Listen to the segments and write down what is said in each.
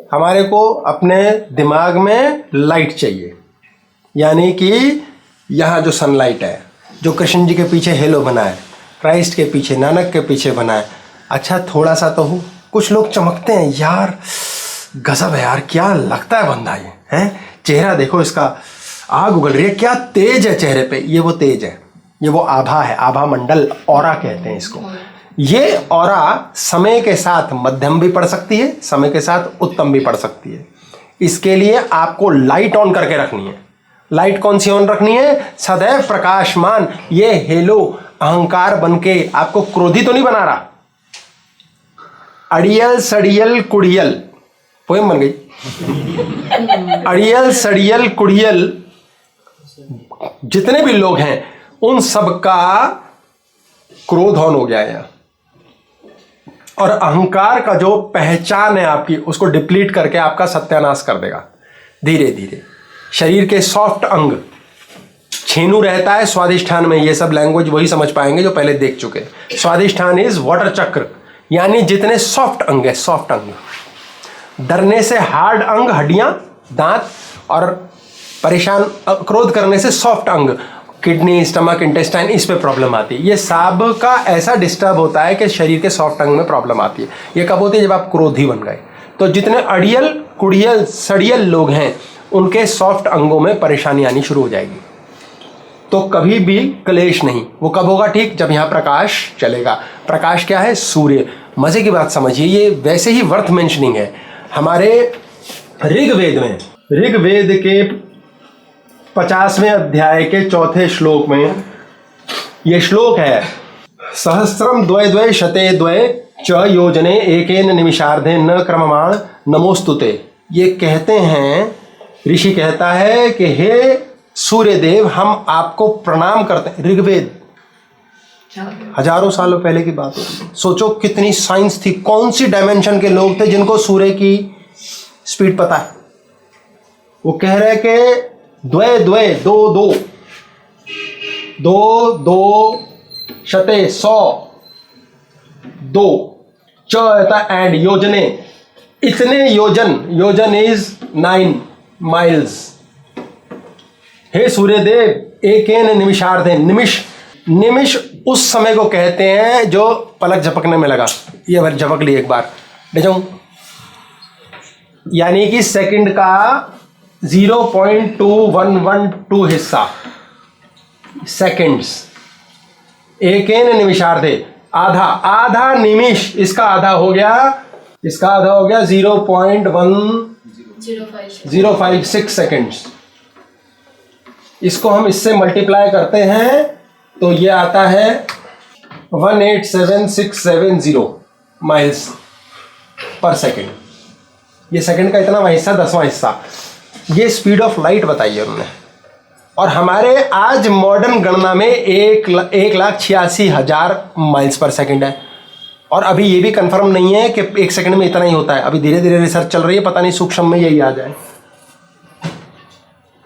हमारे को अपने दिमाग में लाइट चाहिए, यानी कि यहाँ जो सनलाइट है, जो कृष्ण जी के पीछे हेलो बना है, क्राइस्ट के पीछे, नानक के पीछे बना है, अच्छा थोड़ा सा तो हो। कुछ लोग चमकते हैं यार, गजब है यार, क्या लगता है बंदा ये है। चेहरा देखो इसका, आग उगल रही है, क्या तेज है चेहरे पे। ये वो तेज है, ये वो आभा है, आभा मंडल, ऑरा कहते हैं इसको। ये ऑरा समय के साथ मध्यम भी पड़ सकती है, समय के साथ उत्तम भी पड़ सकती है। इसके लिए आपको लाइट ऑन करके रखनी है। लाइट कौन सी ऑन रखनी है? सदैव प्रकाशमान। ये हेलो अहंकार बनके आपको क्रोधी तो नहीं बना रहा। अड़ियल सड़ियल कुड़ियल, पोएम बन गई। अड़ियल सड़ियल कुड़ियल, जितने भी लोग हैं उन सबका क्रोध ऑन हो गया है, और अहंकार का जो पहचान है आपकी, उसको डिप्लीट करके आपका सत्यानाश कर देगा धीरे धीरे। शरीर के सॉफ्ट अंग, छेनु रहता है स्वादिष्ठान में, ये सब लैंग्वेज वही समझ पाएंगे जो पहले देख चुके। स्वादिष्ठान इज वाटर चक्र, यानी जितने सॉफ्ट अंग है, सॉफ्ट अंग। डरने से हार्ड अंग, हड्डियां, दांत, और परेशान क्रोध करने से सॉफ्ट अंग, किडनी, स्टमक, इंटेस्टाइन, इस पे प्रॉब्लम आती है। ये सब का ऐसा डिस्टर्ब होता है कि शरीर के सॉफ्ट अंग में प्रॉब्लम आती है। ये कब होती है? जब आप क्रोधी बन गए। तो जितने अड़ियल कुड़ियल सड़ियल लोग हैं उनके सॉफ्ट अंगों में परेशानी आनी शुरू हो जाएगी। तो कभी भी क्लेश नहीं। वो कब होगा? ठीक जब यहाँ प्रकाश चलेगा। प्रकाश क्या है? सूर्य। मजे की बात समझिए, ये वैसे ही वर्थ मेंशनिंग है। हमारे ऋग्वेद में, ऋग्वेद के 50वें अध्याय के 4थे श्लोक में ये श्लोक है, सहस्रम द्वय द्वय शते द्वय च योजने एकेन निमिषार्धे न क्रममाण नमोस्तुते। ये कहते हैं, ऋषि कहता है कि हे सूर्य देव, हम आपको प्रणाम करते हैं। ऋग्वेद हजारों सालों पहले की बात है। सोचो कितनी साइंस थी, कौन सी डायमेंशन के लोग थे जिनको सूर्य की स्पीड पता है। वो कह रहे कि द्वय द्वय, दो दो, दो दो शते 100, दो च एंड योजने, इतने योजन, योजन इज 9 माइल्स। हे सूर्यदेव, एकेन निमिषार्धे, निमिष, निमिष उस समय को कहते हैं जो पलक झपकने में लगा। ये बार झपक ली एक बार, ले जाऊं, यानी कि सेकंड का 0.2112 हिस्सा सेकंड्स। एकेन निमिषार्धे, आधा, आधा निमिष, इसका आधा हो गया, इसका आधा हो गया 0.1056 सेकंड्स। इसको हम इससे मल्टीप्लाई करते हैं तो ये आता है 187,670 माइल्स पर सेकंड। ये सेकंड का इतना हिस्सा, 10वां हिस्सा। ये स्पीड ऑफ लाइट बताई है उन्होंने। और हमारे आज मॉडर्न गणना में 1,86,000 माइल्स पर सेकंड है। और अभी ये भी कंफर्म नहीं है कि एक सेकंड में इतना ही होता है। अभी धीरे धीरे रिसर्च चल रही है, पता नहीं सूक्ष्म में यही आ जाए।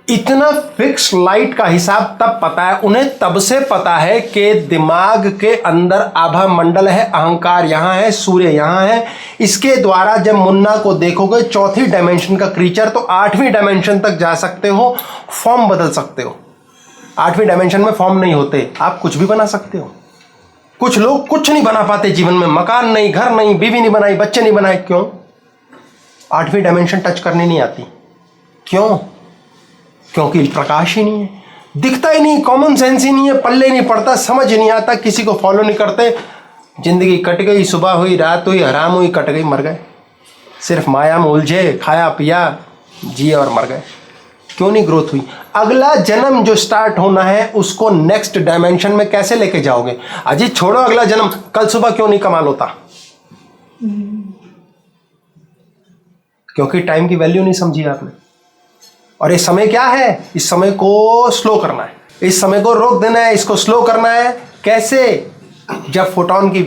इतना फिक्स लाइट का हिसाब तब पता है उन्हें, तब से पता है कि दिमाग के अंदर आभा मंडल है, अहंकार यहाँ है, सूर्य यहाँ है। इसके द्वारा जब मुन्ना को देखोगे, चौथी डायमेंशन का क्रीचर, तो 8वीं डायमेंशन तक जा सकते हो, फॉर्म बदल सकते हो। 8वीं डायमेंशन में फॉर्म नहीं होते, आप कुछ भी बना सकते हो। कुछ लोग कुछ नहीं बना पाते जीवन में, मकान नहीं, घर नहीं, बीवी नहीं बनाई, बच्चे नहीं बनाए। क्यों? 8वीं डायमेंशन टच करनी नहीं आती। क्यों? क्योंकि प्रकाश ही नहीं है, दिखता ही नहीं, कॉमन सेंस ही नहीं है, पल्ले नहीं पड़ता, समझ नहीं आता, किसी को फॉलो नहीं करते। जिंदगी कट गई, सुबह हुई, रात हुई, हराम हुई, कट गई, मर गए। सिर्फ माया में उलझे, खाया पिया, जिए और मर गए। क्यों नहीं ग्रोथ हुई? अगला जन्म जो स्टार्ट होना है उसको नेक्स्ट डायमेंशन में कैसे लेके जाओगे? अजी छोड़ो अगला जन्म, कल सुबह क्यों नहीं कमाल होता? क्योंकि टाइम की वैल्यू नहीं समझी आपने। और ये समय क्या है? इस समय को स्लो करना है, इस समय को रोक देना है, इसको स्लो करना है। कैसे? जब फोटोन की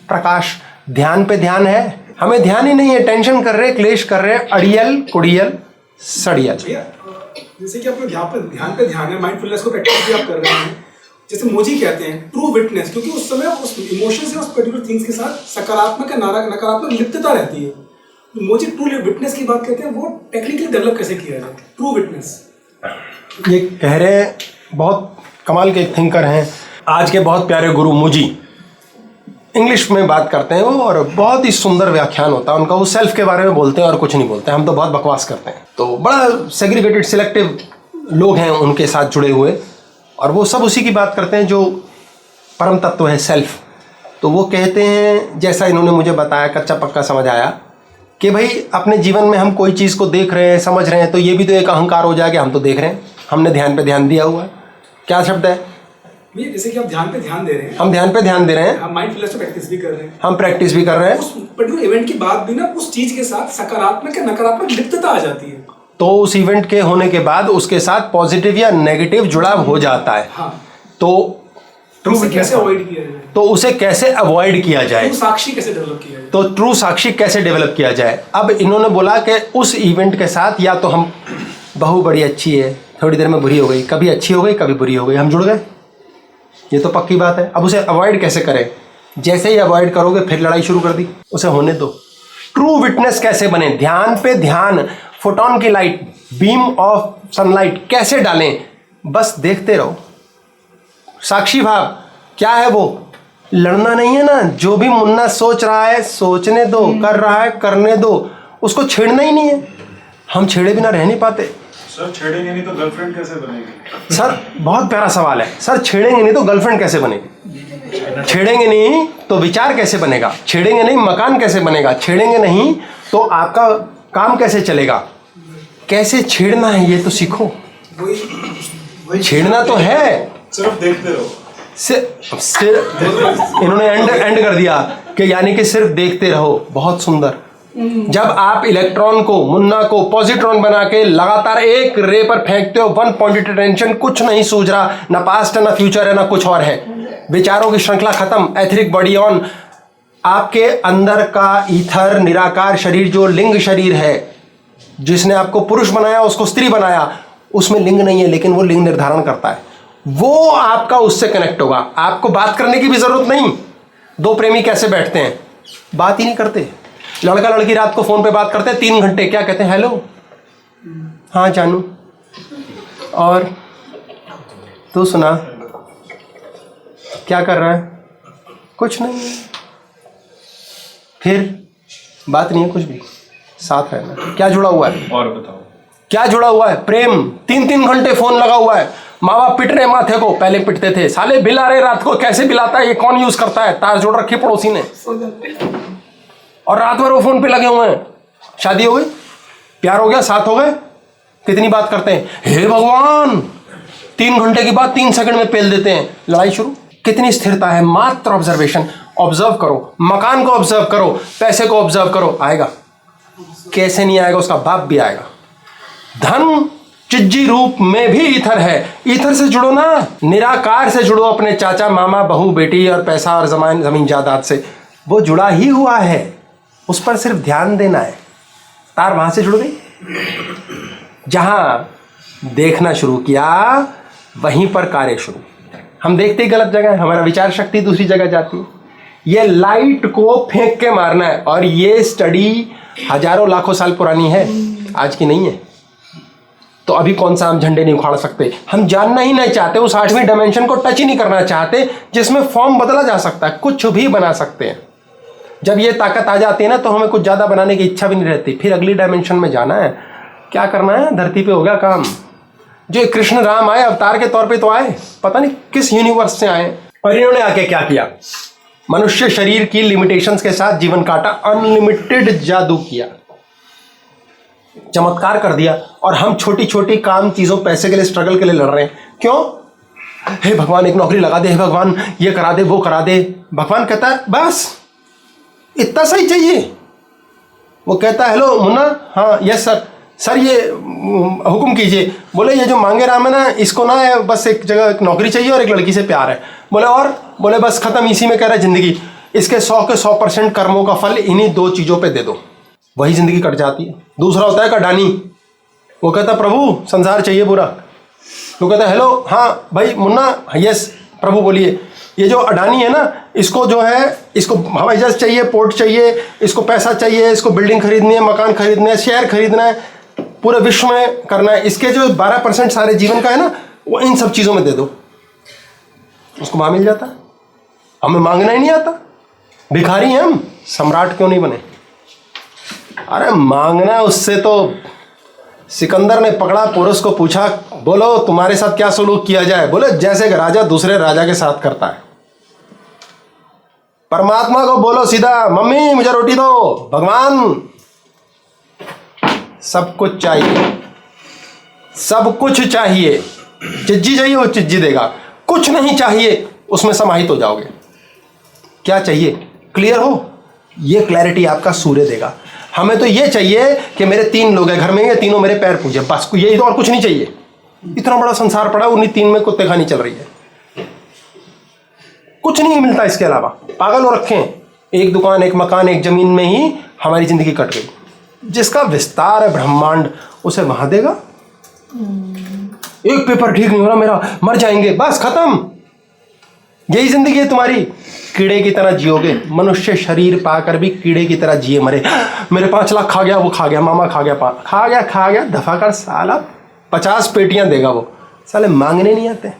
प्रकाश, ध्यान पे ध्यान है, हमें ध्यान ही नहीं है, टेंशन कर रहे, क्लेश कर रहे, अड़ियल कुड़ियल सड़ियल। जैसे कि आपको ध्यान पे ध्यान है, माइंडफुलनेस को प्रैक्टिस भी आप कर रहे हैं। जैसे मोजी कहते हैं ट्रू विटनेस, क्योंकि उस समय उस इमोशन से, उस पर्टिकुलर थिंग्स के साथ सकारात्मक या नकारात्मक लिप्तता रहती है। मोजी ट्रू विटनेस की बात करते हैं, वो टेक्निकली डेवलप कैसे किया जाए ट्रू विटनेस? ये कह रहे हैं, बहुत कमाल के थिंकर हैं आज के, बहुत प्यारे गुरु मोजी, इंग्लिश में बात करते हैं वो, और बहुत ही सुंदर व्याख्यान होता है उनका। वो सेल्फ के बारे में बोलते हैं और कुछ नहीं बोलते, हम तो बहुत बकवास करते हैं। तो बड़ा सेग्रीगेटेड सिलेक्टिव लोग हैं उनके साथ जुड़े हुए, और वो सब उसी की बात करते हैं जो परम तत्व है सेल्फ। तो वो कहते हैं, जैसा इन्होंने मुझे बताया, कच्चा पक्का समझ आया कि भाई अपने जीवन में हम कोई चीज़ को देख रहे हैं, समझ रहे हैं, तो ये भी तो एक अहंकार हो जाएगा, हम तो देख रहे हैं, हमने ध्यान पे ध्यान दिया हुआ है। क्या शब्द है? ये जैसे कि आप ध्यान पे ध्यान दे रहे हैं, हम ध्यान पे ध्यान दे रहे हैं, हम माइंडफुलनेस पे प्रैक्टिस भी कर रहे हैं, हम प्रैक्टिस भी कर रहे हैं। उस पर्टिकुलर इवेंट के बाद भी ना उस चीज के साथ सकारात्मक या नकारात्मक लिप्तता आ जाती है। तो उस इवेंट के होने के बाद उसके साथ पॉजिटिव या नेगेटिव जुड़ाव हो जाता है। हाँ, तो ट्रू उसे कैसे अवॉइड किया जाए? तो उसे कैसे अवॉइड किया जाए? ट्रू साक्षी कैसे डेवलप किया जाए? तो ट्रू साक्षी कैसे डेवलप किया जाए? अब इन्होंने बोला कि उस इवेंट के साथ या तो हम, बहू बड़ी अच्छी है, थोड़ी देर में बुरी हो गई, कभी अच्छी हो गई कभी बुरी हो गई, हम जुड़ गए, ये तो पक्की बात है। अब उसे अवॉइड कैसे करें? जैसे ही अवॉइड करोगे फिर लड़ाई शुरू कर दी, उसे होने दो। ट्रू विटनेस कैसे बने? ध्यान पे ध्यान, फोटोन की लाइट, बीम ऑफ सनलाइट कैसे डालें? बस देखते रहो। साक्षी भाव क्या है? वो लड़ना नहीं है ना, जो भी मुन्ना सोच रहा है सोचने दो, कर रहा है करने दो, उसको छेड़ना ही नहीं है। हम छेड़े बिना रह नहीं पाते। सर छेड़ेंगे नहीं तो गर्लफ्रेंड कैसे बनेगी? सर बहुत प्यारा सवाल है। सर छेड़ेंगे नहीं तो गर्लफ्रेंड कैसे बनेगी? छेड़ेंगे नहीं तो विचार कैसे बनेगा? छेड़ेंगे नहीं मकान कैसे बनेगा? छेड़ेंगे नहीं तो आपका काम कैसे चलेगा? कैसे छेड़ना है ये तो सीखो। छेड़ना तो है, सिर्फ देखते रहो। इन्होंने एंड कर दिया कि यानी कि सिर्फ देखते रहो। बहुत सुंदर। जब आप इलेक्ट्रॉन को, मुन्ना को पॉजिट्रॉन बना के लगातार एक रे पर फेंकते हो, वन पॉइंटेड अटेंशन, कुछ नहीं सूझ रहा, ना पास्ट है ना फ्यूचर है ना कुछ और है, विचारों की श्रृंखला खत्म, एथरिक बॉडी ऑन, आपके अंदर का ईथर निराकार शरीर, जो लिंग शरीर है, जिसने आपको पुरुष बनाया उसको स्त्री बनाया, उसमें लिंग नहीं है लेकिन वो लिंग निर्धारण करता है, वो आपका उससे कनेक्ट होगा। आपको बात करने की भी जरूरत नहीं। दो प्रेमी कैसे बैठते हैं? बात ही नहीं करते। लड़का लड़की रात को फोन पे बात करते हैं 3 घंटे, क्या कहते हैं? हेलो, हाँ जानू, और तू सुना, क्या कर रहा है? कुछ नहीं। फिर बात नहीं है कुछ भी, साथ रहना। क्या जुड़ा हुआ है? और बताओ क्या जुड़ा हुआ है? प्रेम। 3-3 घंटे फोन लगा हुआ है, माँ बाप पिट रहे माथे को, पहले पिटते थे, साले बिला रहे रात को, कैसे बिलाता है ये कौन यूज करता है? तार जोड़ रखी पड़ोसी ने, और रात भर वो फोन पे लगे हुए हैं। शादी हो गई, प्यार हो गया, साथ हो गए, कितनी बात करते हैं, हे भगवान, 3 घंटे की बात 3 सेकंड में पेल देते हैं, लड़ाई शुरू। कितनी स्थिरता है, मात्र ऑब्जर्वेशन। ऑब्जर्व करो, मकान को ऑब्जर्व करो, पैसे को ऑब्जर्व करो, आएगा। कैसे नहीं आएगा? उसका बाप भी आएगा। धन चिज्जी रूप में भी ईथर है, ईथर से जुड़ो ना, निराकार से जुड़ो, अपने चाचा मामा बहू बेटी और पैसा और जमीन जायदाद से, वो जुड़ा ही हुआ है, उस पर सिर्फ ध्यान देना है। तार वहां से जुड़ गई। जहां देखना शुरू किया वहीं पर कार्य शुरू। हम देखते ही गलत जगह है, हमारा विचार शक्ति दूसरी जगह जाती है। ये लाइट को फेंक के मारना है, और ये स्टडी हजारों लाखों साल पुरानी है, आज की नहीं है। तो अभी कौन सा हम झंडे नहीं उखाड़ सकते? हम जानना ही नहीं चाहते, उस 8वीं डायमेंशन को टच ही नहीं करना चाहते, जिसमें फॉर्म बदला जा सकता है, कुछ भी बना सकते हैं। जब ये ताकत आ जाती है ना, तो हमें कुछ ज़्यादा बनाने की इच्छा भी नहीं रहती। फिर अगली डायमेंशन में जाना है, क्या करना है, धरती पे हो गया काम। जो कृष्ण राम आए अवतार के तौर पे तो आए, पता नहीं किस यूनिवर्स से आए, और इन्होंने आके क्या किया? मनुष्य शरीर की लिमिटेशंस के साथ जीवन काटा, अनलिमिटेड जादू किया, चमत्कार कर दिया। और हम छोटी छोटी काम चीज़ों, पैसे के लिए, स्ट्रगल के लिए लड़ रहे हैं। क्यों? हे भगवान एक नौकरी लगा दे, हे भगवान ये करा दे, वो करा दे। भगवान कहता है बस इतना सही चाहिए। वो कहता है हेलो मुन्ना, हाँ यस सर, सर ये हुक्म कीजिए। बोले ये जो मांगे राम है ना, इसको ना बस एक जगह एक नौकरी चाहिए और एक लड़की से प्यार है। बोले और? बोले बस खत्म, इसी में कह रहा है जिंदगी। इसके 100 के 100% कर्मों का फल इन्हीं 2 चीज़ों पे दे दो, वही जिंदगी कट जाती है। दूसरा होता है कडानी। वो कहता प्रभु संसार चाहिए पूरा। वो कहता है हेलो, हाँ भाई मुन्ना, यस प्रभु बोलिए। ये जो अडानी है ना, इसको जो है, इसको हवाई जहाज चाहिए, पोर्ट चाहिए, इसको पैसा चाहिए, इसको बिल्डिंग खरीदनी है, मकान खरीदने हैं, शेयर खरीदना है, पूरे विश्व में करना है। इसके जो 12% सारे जीवन का है ना, वो इन सब चीज़ों में दे दो, उसको वहाँ मिल जाता है। हमें मांगना ही नहीं आता, भिखारी हैं हम, सम्राट क्यों नहीं बने? अरे मांगना है उससे। तो सिकंदर ने पकड़ा पोरस को, पूछा बोलो तुम्हारे साथ क्या सलूक किया जाए? बोले जैसे एक राजा दूसरे राजा के साथ करता है। परमात्मा को बोलो सीधा, मम्मी मुझे रोटी दो। भगवान सब कुछ चाहिए, सब कुछ चाहिए। चिज्जी चाहिए वो चिज्जी देगा, कुछ नहीं चाहिए उसमें समाहित हो जाओगे। क्या चाहिए? क्लियर हो? ये क्लैरिटी आपका सूर्य देगा। हमें तो ये चाहिए कि मेरे 3 लोग हैं घर में, ये तीनों मेरे पैर पूजे, बस यही तो, और कुछ नहीं चाहिए। इतना बड़ा संसार पड़ा, उन्हीं 3 में कुत्ते खानी चल रही है, कुछ नहीं मिलता इसके अलावा। पागल हो रखे हैं, एक दुकान, एक मकान, एक जमीन में ही हमारी जिंदगी कट गई। जिसका विस्तार है ब्रह्मांड, उसे वहां देगा। एक पेपर ठीक नहीं हो रहा मेरा, मर जाएंगे, बस खत्म। यही जिंदगी है तुम्हारी, कीड़े की तरह जियोगे। मनुष्य शरीर पाकर भी कीड़े की तरह जिए मरे। मेरे 5 लाख खा गया, वो खा गया, मामा खा गया, खा गया, दफा कर साला। 50 पेटियां देगा वो, साले मांगने नहीं आते।